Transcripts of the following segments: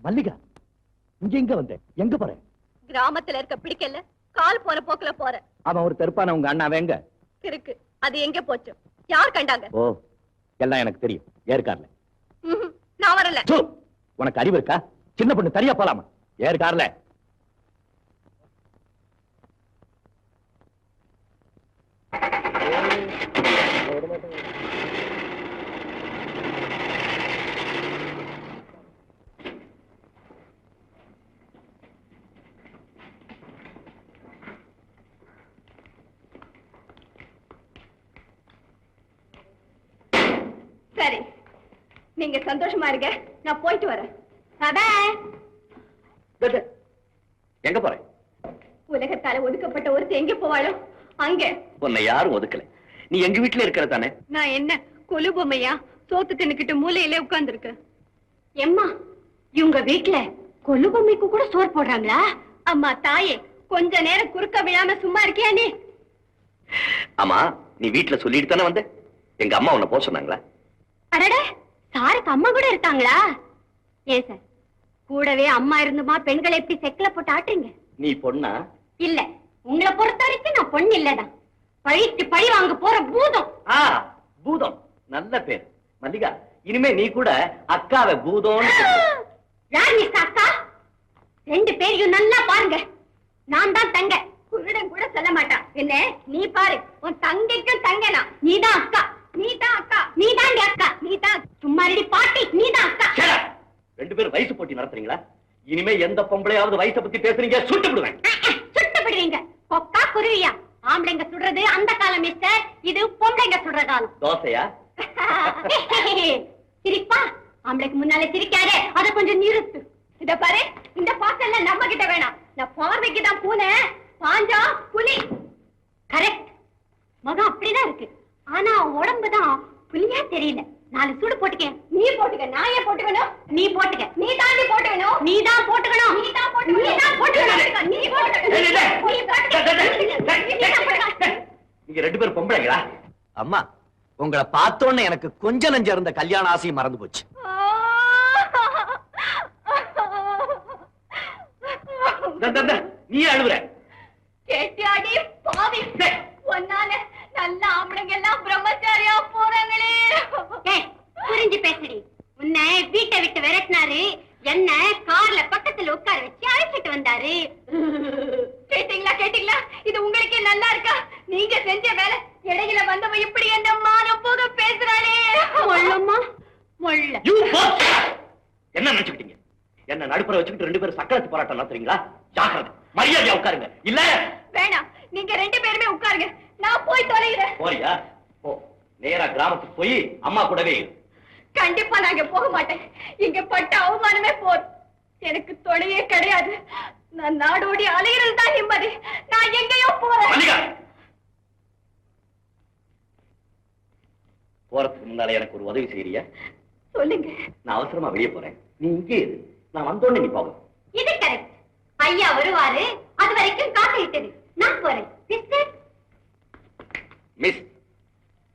மல்லிகா, இங்க எங்க வந்த? எங்க போற? கிராமத்துல இருக்க பிடிக்கல, கால் போற போக்குல போற. அவன் ஒரு தெருப்பான உங்க அண்ணா எங்க இருக்கு? அது எங்க போச்சு? யார் கண்டாங்க? ஓ, எல்லாம் எனக்கு தெரியும். ஏற்கார்ல. நான் வரல. உனக்கு அறிவு இருக்கா? சின்ன பொண்ணு தனியா போலாமா? ஏற்கார்ல. சரி, நீங்க சந்தோஷமா இருங்க, நான் போயிட்டு வரேன். எங்க போற? உலகத்தால ஒதுக்கப்பட்ட ஒருத்தி எங்க போவாளோ அங்க. உன்னை யாரும் ஒதுக்கல. நீ எங்க வீட்டுல இருக்கிற தானே? நான் என்ன கொலு பொம்மையா? சோத்து தின்னுக்கிட்டு மூலையிலே உட்கார்ந்து இருக்கு. எம்மா, இவங்க வீட்டுல கொலு பொம்மைக்கு கூட சோறு போடுறாங்களா? அம்மா தாயே, கொஞ்ச நேரம் குறுக்க விழாம சும்மா இருக்கியா நீ? ஆமா, நீ வீட்டுல சொல்லிட்டு தானே வந்த? எங்க அம்மா உன்னை போக சொன்னாங்களா? அடட, சாருக்கு அம்மா கூட இருக்காங்களா? ஏன் சார், கூடவே அம்மா இருந்துமா பெண்களை எப்படி செக்கல போட்டு ஆட்டுறீங்க? நீ பொண்ணா? இல்ல, உங்களை பொறுத்த வரைக்கும் நான் பொண்ணு இல்லதான். பழிக்கு பழி வாங்க போற பூதம். பூதம் நல்ல பேர். மல்லிகா, இனிமே நீ கூட அக்காவை பூதம். யார் மிஸ் அக்கா? ரெண்டு பேரையும் நல்லா பாருங்க. நான் தான் தங்க. குருடன் கூட சொல்ல மாட்டான். என்ன நீ பாரு, உன் தங்கைக்கும் தங்கனா நீதான் அக்கா. நீதான் அக்கா. நீதான் அக்கா. நீதான் சும்மா ரெடி பாட்டி. நீதான் அக்கா. ரெண்டு பேரும் வயசு போட்டி நடத்துறீங்களா? இனிமே எந்த பொம்பளையாவது வயசை பத்தி பேசுறீங்க சுட்டு விடுவேன். சுட்டு விடுவீங்க? கொக்கா குருவியா? ஆம்பளைங்க சுடுறது அந்த காலம் மிஸ்டர், இது பொம்பளைங்க சுடுற காலம். தோசையா? சிரிப்பா? ஆம்பளைக்கு முன்னாலே சிரிக்காதே, அத கொஞ்சம் நிறுத்து. இத பாரு, இந்த பாசல்ல நம்ம கிட்ட வேணாம். நான் பார்வைக்கு தான் பூனை, பாஞ்சா புலி. கரெக்ட். மகம் அப்படிதான் இருக்கு, ஆனா உடம்புதான் புலியா தெரியல. 4 சூடு போட்டுக்க. நீ போட்டுக்க. நான் ஏன் போட்டுக்கணும்? நீ போட்டுக்க. நீ தாண்டி போட்டுக்கணும். நீ தான் போட்டுக்கணும். நீ தான் போட்டுக்கணும். நீ தான் போட்டுக்கணும். நீ போட்டுக்கணும். நீங்க ரெண்டு பேரும் பொம்பளைங்களா? அம்மா, உங்களை பார்த்தோன்னு எனக்கு கொஞ்ச நஞ்சம் இருந்த கல்யாண ஆசையும் மறந்து போச்சு. நீ அழுவுற? கேட்டியாடி பாவி, ஒன்னால நல்ல ஆம்பளைங்க எல்லாம் பிரம்மச்சாரியா போறாங்களே. புரிஞ்சு பேசுடி. உன்னை வீட்டை விட்டு விரட்டினாரு, என்ன கார்ல பக்கத்துல உட்கார வச்சு அழைச்சிட்டு வந்தாரு. கேட்டீங்களா? கேட்டீங்களா? இது உங்களுக்கே நல்லா இருக்கா? நீங்க செஞ்ச வேலை இடையில வந்தவ இப்படி என்ன மானம் போக பேசுறாளே. மொள்ளம்மா மொள்ள. என்ன நினைச்சுக்கிட்டீங்க? என்ன நடுப்புற வச்சுக்கிட்டு ரெண்டு பேரும் சக்கரத்து போராட்டம் நடத்துறீங்களா? ஜாக்கிரதை, மரியாதையா உட்காருங்க. இல்ல வேணாம், நீங்க ரெண்டு பேருமே உட்காருங்க, நான் போய் தொலைகிறேன். போறியா? போ, நேரா கிராமத்துக்கு போய் அம்மா கூடவே. கண்டிப்பா நாங்க போக மாட்டேன். இங்க பட்ட அவமானமே போதும். எனக்கு தொலையே கிடையாது. நான் நாடோடி அலையிறது தான் நிம்மதி. நான் எங்கேயோ போறேன். போறதுக்கு முன்னால எனக்கு ஒரு உதவி செய்யறியா? சொல்லுங்க. நான் அவசரமா வெளியே போறேன், நீ இங்கே இரு. நான் வந்தோடனே நீ போக. இது கரெக்ட். ஐயா வருவாரு, அது வரைக்கும் காத்துக்கிட்டது. நான் போறேன். மிஸ்,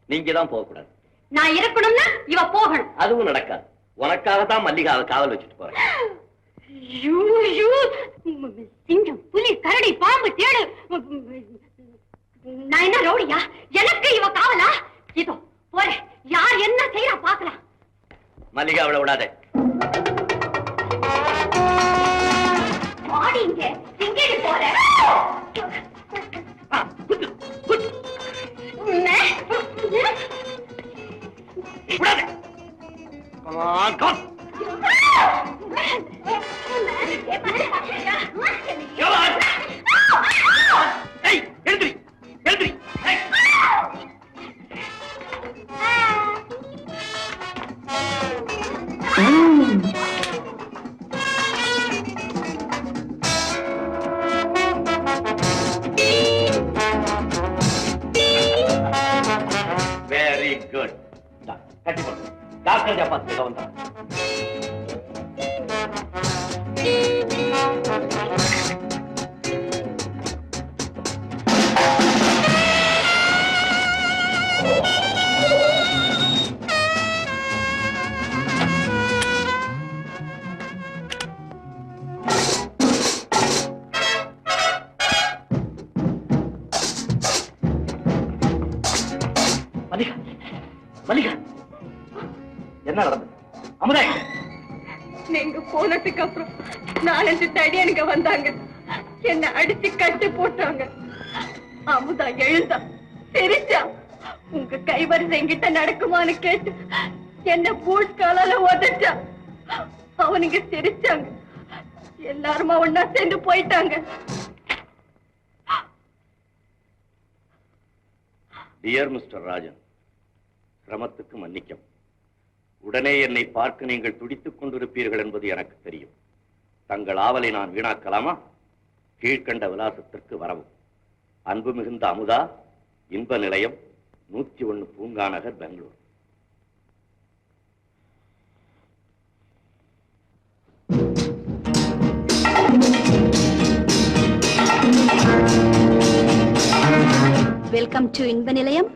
நீங்க தான் போக கூடாது. நான் இருக்கணும்னா இவ போகணும். அதுவும் நடக்காது. உனக்காகத்தான் மல்லிகாவை காவல் வச்சுட்டு போறேன். சிங்கம், புலி, கரடி, பாம்பு, தேடு. நான் என்ன ரவுடியா? எனக்கு இவ காவலா? இதோ போறேன். யார் என்ன செய்யறா பாக்கலாம். மல்லிகா அவளை விடாதே. மாடிங்க எங்கேடி போற? ஜாக்கிரதையா பார்த்து வந்தான். மல்லிகா, மல்லிகா, என்ன நடந்தது? அமுதா, நீங்க போனதுக்கு அப்புறம் 4-5 தடியனுங்க வந்தாங்க. என்ன அடிச்சு கட்டி போட்டாங்க. அமுதா எழுந்தா, சிரிச்சா. உங்க கைவரிசை என்கிட்ட நடக்குமான்னு கேட்டு என்ன பூட் காலால உதச்சா. அவனுங்க சிரிச்சாங்க. எல்லாருமா ஒன்னா சேர்ந்து போயிட்டாங்க. டியர் மிஸ்டர் ராஜன், சிரமத்துக்கு மன்னிக்கும். உடனே என்னை பார்க்க நீங்கள் துடித்துக் கொண்டிருப்பீர்கள் என்பது எனக்கு தெரியும். தங்கள் ஆவலை நான் வீணாக்கலாமா? கீழ்கண்ட விலாசத்திற்கு வரவும். அன்பு மிகுந்த அமுதா, இன்ப நிலையம், 101 பூங்கா நகர், பெங்களூர். வெல்கம் டு இன்ப நிலையம்.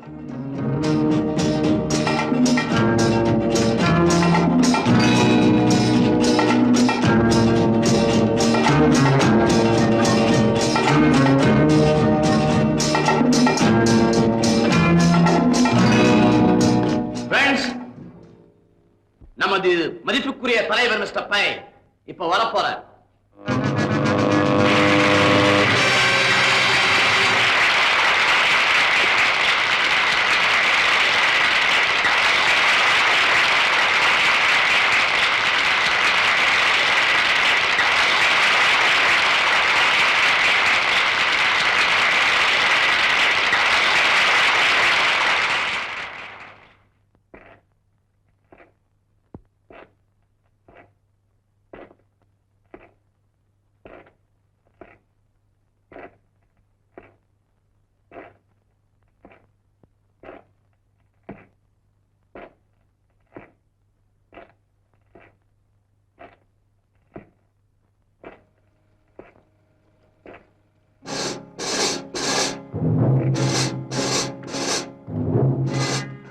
நமது மதிப்புக்குரிய தலைவர் மிஸ்டர் பை இப்ப வரப்போற.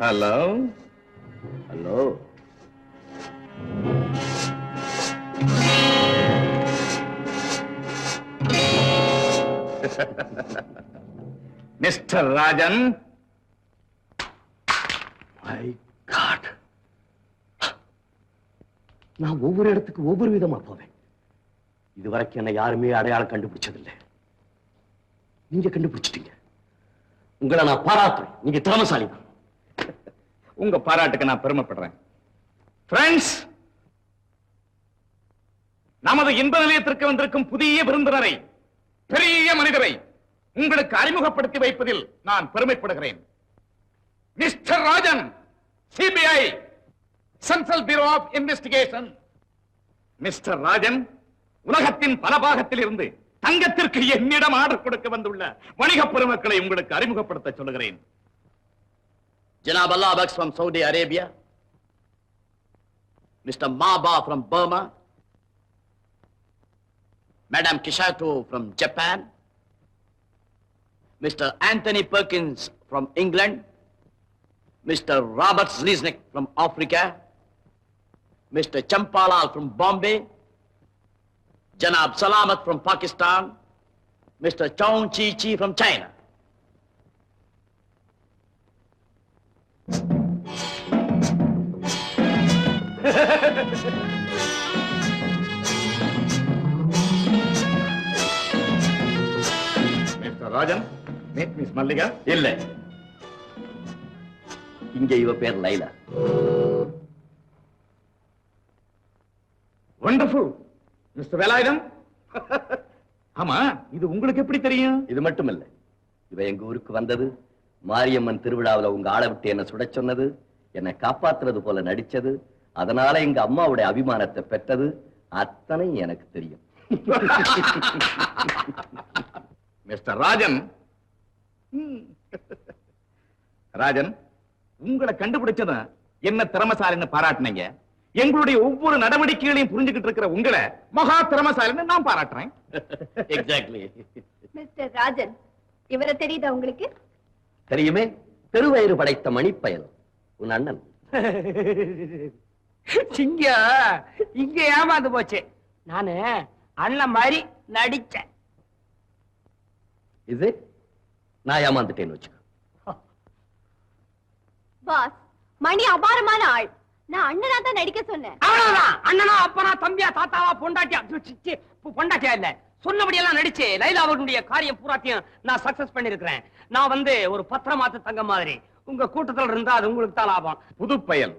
Hello hello. Mister Rajan. My God, நான் ஒவ்வொரு இடத்துக்கு ஒவ்வொரு விதமா போவேன். இதுவரைக்கும் என்ன யாருமே அடையாளம் கண்டுபிடிச்சதில்லை. நீங்க கண்டுபிடிச்சிட்டீங்க. உங்களை நான் பாராட்டுறேன். நீங்க திறமசாலி தான். உங்க பாராட்டுக்கு நான் பெருமைப்படுறேன். ஃப்ரெண்ட்ஸ், நமது இன்ப நிலையத்திற்கு வந்திருக்கும் புதிய விருந்தினரை, பெரிய மனிதரை உங்களுக்கு அறிமுகப்படுத்தி வைப்பதில் நான் பெருமைப்படுகிறேன். Mister Rajan, CBI, central bureau of investigation. Mister Rajan, உலகத்தின் பல பாகத்தில் இருந்து தங்கத்திற்கு என்னிடம் ஆர்டர் கொடுக்க வந்துள்ள வணிக பெருமக்களை உங்களுக்கு அறிமுகப்படுத்த சொல்லுகிறேன். Janab Allah Baks from Saudi Arabia, Mr. Maba from Burma, Madam Kishato from Japan, Mr. Anthony Perkins from England, Mr. Robert Zliznik from Africa, Mr. Champalal from Bombay, Janab Salamat from Pakistan, Mr. Chong Chi Chi from China. Mister Rajan, meet miss Mallika. இல்ல, இங்க இவ பேர் Laila. Wonderful. Mister Velayutham, ஆமா, இது உங்களுக்கு எப்படி தெரியும்? இது மட்டும் இல்ல, இவ எங்க ஊருக்கு வந்தது, மாரியம்மன் திருவிழாவில் உங்க ஆளை விட்டு என்ன சுட சொன்னது, என்னை காப்பாத்துறது போல நடிச்சது, அதனால எங்க அம்மாவுடைய அபிமானத்தை பெற்றது, அத்தனை எனக்கு தெரியும். மிஸ்டர் ராஜன், ராஜன், உங்களை கண்டுபிடிச்சத என்ன திறமசாலின்னு பாராட்டினீங்க. எங்களுடைய ஒவ்வொரு நடவடிக்கைகளையும் புரிஞ்சுக்கிட்டு இருக்கிற உங்களை மகா திறமசாலின்னு நான் பாராட்டுறேன். எக்ஸாக்ட்லி. மிஸ்டர் ராஜன், இவரை தெரியுதா உங்களுக்கு? தெரியுமே, பெருவயிறு படைத்த மணிப்பயல் உன் அண்ணன். சிங்கம் இங்க ஏமாந்து போச்சு. நானு அண்ணன் மாதிரி நடிச்சேன். இது நான் ஏமாந்துட்டேன்னு வச்சுக்க. பாஸ், மணி அபாரமான ஆள். நான் அண்ணனா தான் நடிக்க சொன்னேன். அவ்வளவுதான். அண்ணனா, அப்பனா, தம்பியா, தாத்தாவா, பொண்டாட்டியா, பொண்டாட்டியா இல்ல, சொன்னபடி எல்லாம் நடிச்சு லைலா அவர்களுடைய காரியம் பூராத்தையும் நான் சக்சஸ் பண்ணிருக்கிறேன். நான் ஒரு பத்திரமாத்து தங்கம் மாதிரி. உங்க கூட்டத்தில் இருந்தா அது உங்களுக்கு தான் லாபம். புது பயல்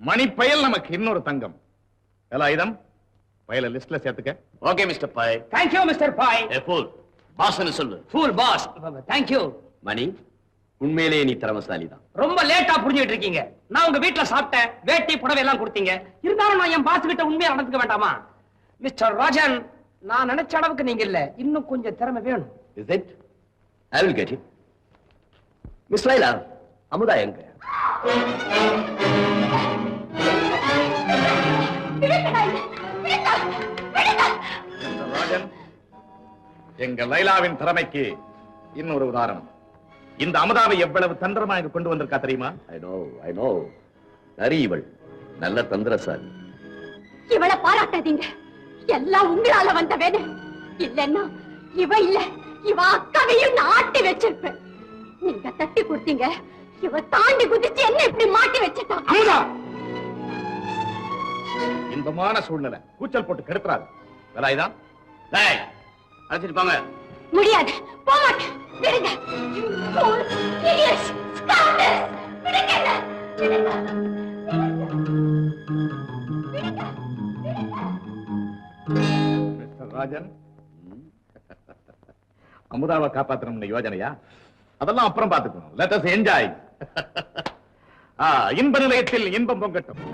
மணிப்பயல் நமக்கு இன்னொரு தங்கம். வேலாயுதம், பயல லிஸ்ட்ல சேர்த்துக்க. Okay mister boy. Thank you mister boy. Fool பாஸ்னு சொல்லு. Fool pass. தேங்க்யூ. மணி, உண்மையிலேயே நீ திறமசாலி தான். ரொம்ப லேட்டா புரிஞ்சுட்டு இருக்கீங்க. நான் உங்க வீட்டுல சாப்பிட்டேன், வேட்டி புடவை எல்லாம் கொடுத்தீங்க. இருந்தாலும் நான் என் பாஸ் கிட்ட உண்மையா நடந்துக்க வேண்டாமா? மிஸ்டர் ராஜன், நான் நினைச்ச அளவுக்கு நீங்க இல்ல, இன்னும் கொஞ்சம் திறமை வேணும். Is it? I will get it. Miss Laila, Amutha எங்க? ராஜன், எங்க லைலாவின் திறமைக்கு இன்னொரு உதாரணம். இந்த அமுதாவை எவ்வளவு தந்திரமாக கொண்டு வந்திருக்கா தெரியுமா? I know. நரி இவள் நல்ல தந்திரசாலி. இவளை பாராட்டாதீங்க. எல்லாம் உங்களால வந்த வேலை. இல்லன்னா இவ இல்ல, இவ அக்காவையும் நாட்டி வச்சிருப்பேன். நீங்க தட்டி கொடுத்தீங்க, இவ தாண்டி குதிச்சு என்ன இப்படி மாட்டி வச்சிட்டான். அமுதா, இன்பமான சூழ்நிலை கூச்சல் போட்டு கெடுத்துறாரு. வேலாயுதா, டேய் அழைச்சிட்டு போங்க. முடியாது, போக மாட்டேன். விடுங்க. You fool, idiots, scoundrels. விடுங்க என்ன. விடுங்க. விடுங்க. மிஸ்டர் ராஜன், அமுதாவை காப்பாற்றணும்னு யோஜனையா? அதெல்லாம் அப்புறம் பார்த்துக்கணும். Let us enjoy. இன்ப நிலையத்தில் இன்பம் பொங்கட்டும்.